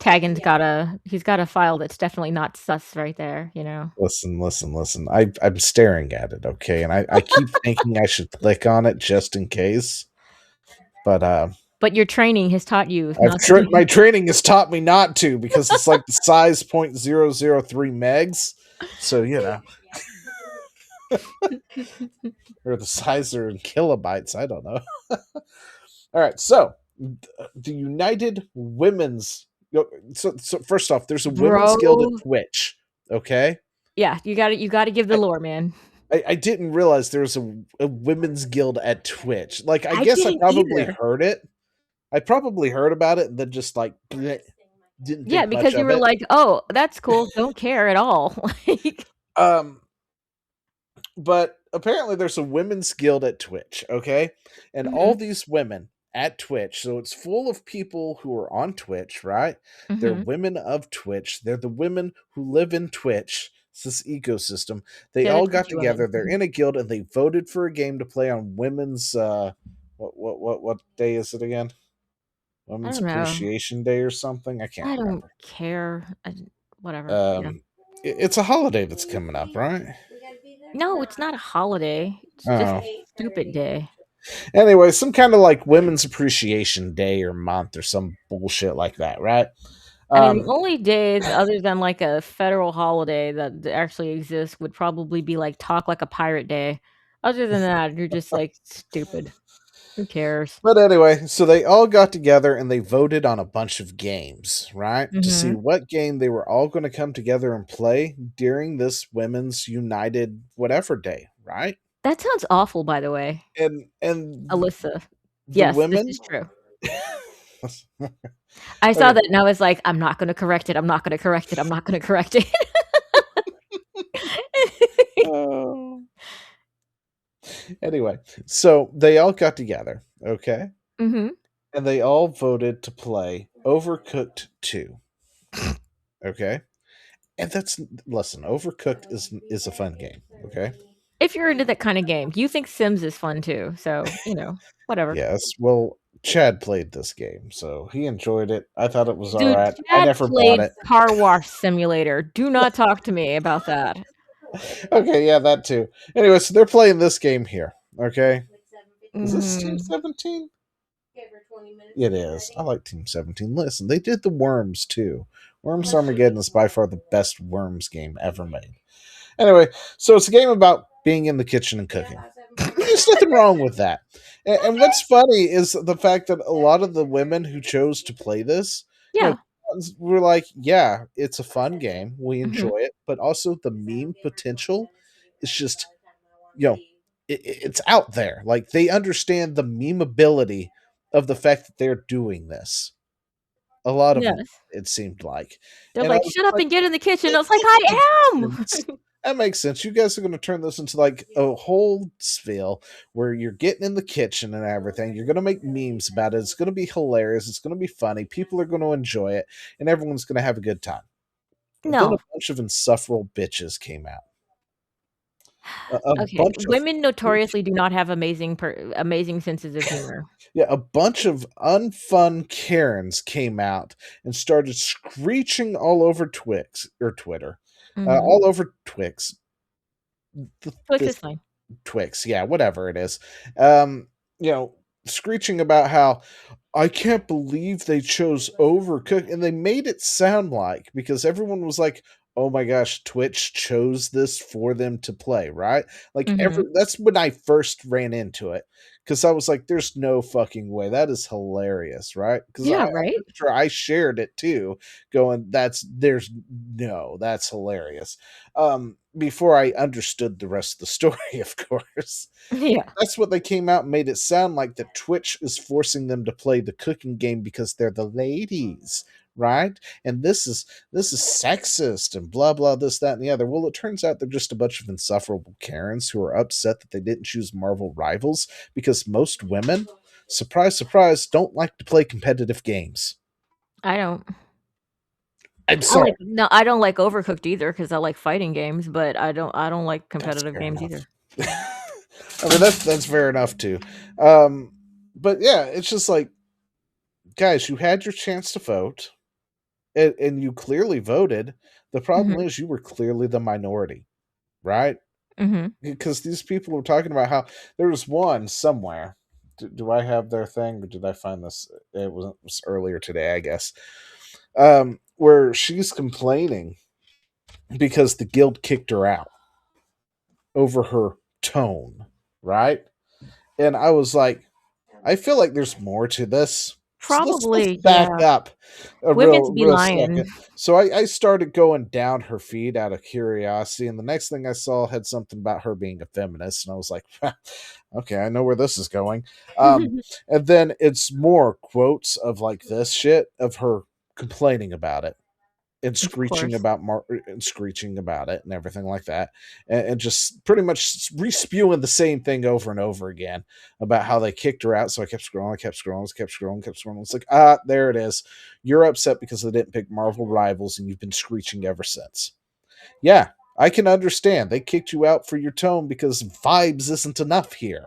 Taggins he's got a file that's definitely not sus right there, you know. Listen. I'm staring at it, okay, and I keep thinking I should click on it just in case, but But your training has taught you not to do. my training has taught me not to because it's like the size 0.003 megs, so or the size are in kilobytes. I don't know. All right, so the United Women's. So first off, there's a women's guild at Bro. Twitch. Okay, Yeah, you gotta give the I, lore, man. I didn't realize there was a women's guild at Twitch. Like, I I guess I didn't probably either. heard it. I probably heard about it and then just like bleh, didn't Yeah, think much because you of were it. like, "Oh, that's cool, don't care at all." Like Um, but apparently there's a women's guild at Twitch, okay? And all Mhm, these women at Twitch, so it's full of people who are on Twitch, right? They're mhm. women of Twitch. They're the women who live in Twitch. It's this ecosystem. They They're the all got Twitchy together. women. They're Mhm. in a guild and they voted for a game to play on women's what day is it again? I Women's don't know. Appreciation Day or something? I can't I don't remember. care. Whatever, yeah. Um it's a holiday that's coming up, right? No, it's not a holiday. It's just Oh. a stupid day. Anyway, some kind of like Women's Appreciation Day or month or some bullshit like that, right? I mean, the Um, only days other than, like, a federal holiday that actually exists would probably be, like, Talk Like a Pirate Day. Other than that, you're just, like, stupid. Who cares? but anyway, so they all got together and they voted on a bunch of games, right? To see Mhm. what game they were all going to come together and play during this Women's United whatever day, right? That sounds awful, by the way. And Alyssa. the Yes, this women is true. I saw okay. that and I was like, "I'm not gonna correct it, I'm not gonna correct it, I'm not gonna correct it." Oh. Anyway, so they all got together, okay? Mhm. And they all voted to play Overcooked 2. Okay? And that's listen, Overcooked is a fun game, okay? If you're into that kinda game. You think Sims is fun too, so, you know, whatever. Yes. Well, Chad played this game, so he enjoyed it. I thought it was all Dude, right. I Chad never bought played it. Car Wash Simulator. Do not talk to me about that. Okay, yeah, that too. Anyway, so they're playing this game here, okay? Is this Team Mhm. 17? It is. I like Team 17. Listen, they did the Worms too. Worms Armageddon is by far the best Worms game ever made. Anyway, so it's a game about being in the kitchen and cooking. There's nothing wrong with that. And what's funny is the fact that a lot of the women who chose to play this, you know, Yeah. were like, yeah, it's a fun game. We Mhm. enjoy it. But also the meme potential is just, you know, it's out there. Like they understand the memeability of the fact that they're doing this. A lot of them, Yes. it seemed like. They're And I like, was "Shut up like, and get in the kitchen." I was like, that makes "I am!" sense. That makes sense. You guys are going to turn this into like a whole spiel where you're getting in the kitchen and everything. You're going to make memes about it. It's going to be hilarious. It's going to be funny. People are going to enjoy it, and everyone's going to have a good time. But then a No. bunch of insufferable bitches came out. A Okay, bunch of women notoriously do not have amazing senses of humor. yeah, a bunch of unfun Karens came out and started screeching all over Twix or Twitter, Mhm. all over Twix. Twix This is fine. Twix, yeah, whatever it is. Um, you know, screeching about how I can't believe they chose Overcooked, and they made it sound like because everyone was like, "Oh my gosh, Twitch chose this for them to play," right? Like every Mhm. that's when I first ran into it because I was like, "There's no fucking way that is hilarious," right? Because Yeah, I'm right? pretty sure I shared it too, going, there's no, that's hilarious." Before I understood the rest of the story, of course. Yeah. That's what they came out and made it sound like that Twitch is forcing them to play the cooking game because they're the ladies, right? And this is sexist and blah blah this that and the other. Well, it turns out they're just a bunch of insufferable Karens who are upset that they didn't choose Marvel Rivals because most women, surprise surprise, don't like to play competitive games. I don't. I'm sorry. I don't like Overcooked either because I like fighting games, but I don't like That's competitive fair games enough. either. I mean that's fair enough too. But yeah, it's just like guys, you had your chance to vote. and you clearly voted. The problem Mhm. is you were clearly the minority, right? Mhm. Because these people were talking about how there was one somewhere. Do I have their thing, or did I find this? It was earlier today, I guess. Where she's complaining because the guild kicked her out over her tone, right? And I was like, I feel like there's more to this. So let's Probably, back yeah. up a Women's be real lying. second. So I started going down her feed out of curiosity, and the next thing I saw had something about her being a feminist, and I was like, okay, I know where this is going. And then it's more quotes of like this shit of her complaining about it and Of screeching course. about and screeching about it and everything like that, and just pretty much re-spewing the same thing over and over again about how they kicked her out. So I kept scrolling, I kept scrolling, kept scrolling, kept scrolling. It's like, there it is. You're upset because they didn't pick Marvel Rivals, and you've been screeching ever since. Yeah, I can understand. They kicked you out for your tone because vibes isn't enough here.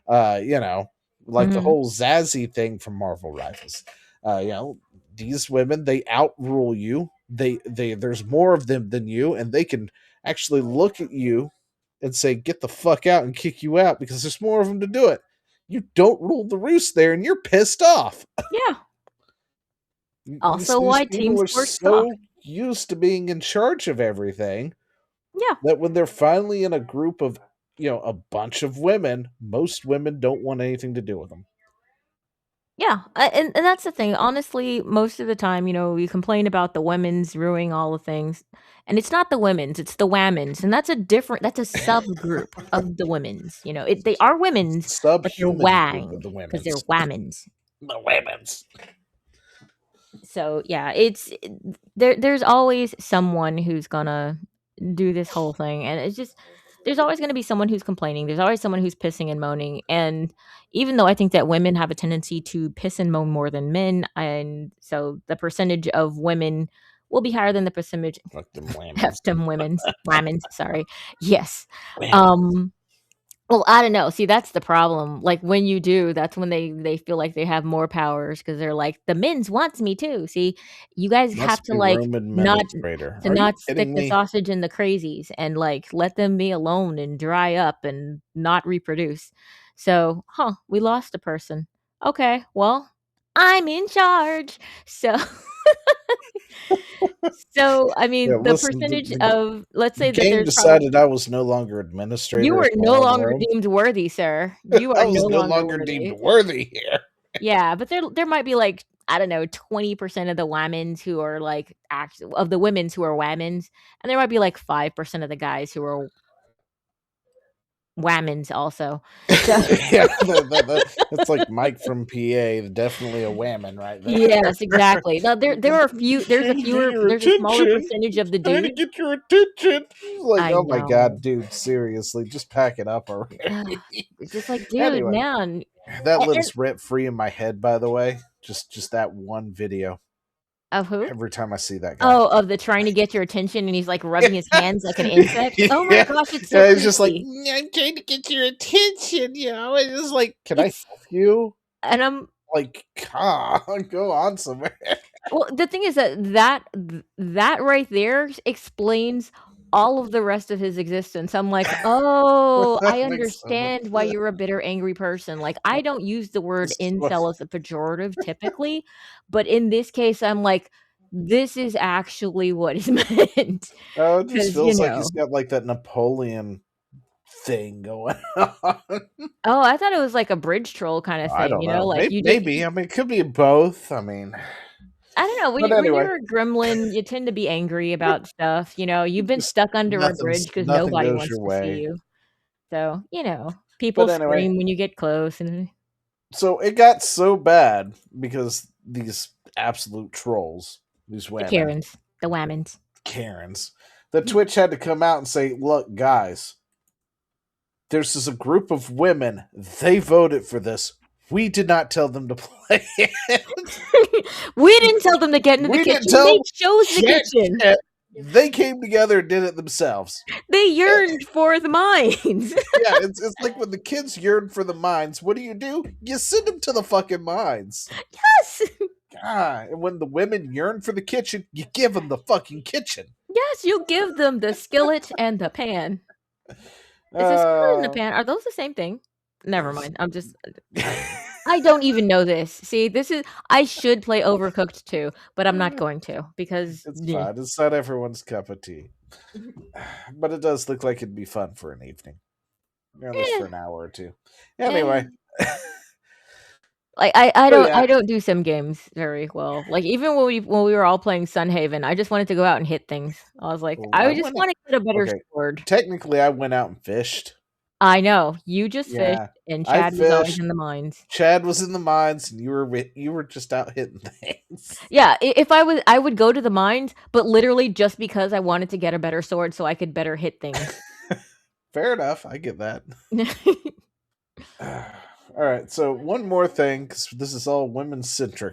You know, like the Mhm. whole Zazzy thing from Marvel Rivals. You know, these women, they outrule you. They there's more of them than you, and they can actually look at you and say, "Get the fuck out," and kick you out because there's more of them to do it. You don't rule the roost there, and you're pissed off. Yeah. These Also these why team people are sports talk. so used to being in charge of everything Yeah. that when they're finally in a group of, a bunch of women, most women don't want anything to do with them. Yeah, and that's the thing. Honestly, most of the time, we complain about the women's ruining all the things, and it's not the women's, it's the whammons, and that's a subgroup of the women's. They are women's, but they're Subhuman group of wang the because they're women's. whammons. The women's. So yeah, there's always someone who's gonna do this whole thing, and it's just there's always gonna be someone who's complaining. There's always someone who's pissing and moaning, and even though I think that women have a tendency to piss and moan more than men, and so the percentage of women will be higher than the percentage Fuck them women's. of them women's, sorry. Yes. Women. Um well, I don't know. See, that's the problem. Like, when you do, that's when they feel like they have more powers because 'cause they're like, "The men's wants me too." See, you guys have Must to, be like, Roman not menstruator. to Are you not stick kidding the me? sausage in the crazies and, like, let them be alone and dry up and not reproduce. So, "Huh, we lost a person. Okay, well, I'm in charge." So I Yeah, mean, the listen, percentage of let's the say that game there's probably decided I was no longer you administrator of are my no own longer home. deemed worthy, sir. You I are no was no longer longer deemed worthy. worthy here. Yeah, but there might be, like, I don't know, 20% of the whammons who are, like, of the women's who are whammons, and there might be, like, 5% of the guys who are whammons also. So Yeah, that's like Mike from PA, definitely a whammon right there. yes, exactly. Now there are Trying to get your there's a smaller attention. percentage of the Trying to dudes. get your attention. Like, I oh my god, know. dude, seriously, just pack it up already. It's just like, dude, Anyway, man. that And lives rent free in my head, by the way. Just that one video. of who? Every time I see that guy. Oh, of the trying to get your attention, and he's, like, rubbing his hands like an insect? Oh my Yeah. gosh, it's so Yeah, it's just like, creepy. I'm trying to get your attention, It's just like, can I It's help you? and I'm Like, go on somewhere. Well, the thing is that right there explains all of the rest of his existence. I'm like, "Oh, That I makes so much understand why sense. you're a bitter, angry person." Like, I don't use the word It's just incel as a pejorative typically, but in this case, I'm like, "This is actually what is meant." oh, it just 'Cause, feels like he's got like that Napoleon thing going on. oh, I thought it was like a bridge troll kinda I thing, don't know. like, Maybe, you just maybe. I mean, it could be both. I mean, I don't know, but when anyway, you're a gremlin, you tend to be angry about stuff, you've been just stuck under a bridge because nothing nobody goes wants your to see way. you. So, people But anyway, scream when you get close and so it got so bad because these absolute trolls, these the women, Karens, the Whammons. Karens, that Twitch had to come out and say, "Look, guys, there's a group of women. They voted for this. We did not tell them to play it. We didn't tell them to get into the We didn't kitchen, tell they them chose the shit, kitchen. shit. They came together and did it themselves." They yearned for the mines. Yeah, it's like when the kids yearn for the mines. What do? You send them to the fucking mines. Yes. And when the women yearn for the kitchen, you give them the fucking kitchen. Yes, you give them the skillet and the pan. It's a skillet and a Uh, pan. Are those the same thing? Never mind. I'm just I don't even know this. See, this is I should play Overcooked too, but I'm not going to because it's yeah. fine. It's not everyone's cup of tea. But it does look like it'd be fun for an evening. At least Eh, for an hour or two. eh. Anyway. Like I So don't yeah. I don't do sim games very well. Like even when we were all playing Sunhaven, I just wanted to go out and hit things. I was like, Oh, I I just went out. want to get a better Okay. sword. Technically I went out and fished. I know you just fished, Yeah. and I Chad was always fished. in the mines. Chad was in the mines and you were just out hitting things. Yeah, if I would go to the mines, but literally just because I wanted to get a better sword so I could better hit things. Fair enough. I get that. All right. So one more thing, because this is all women centric.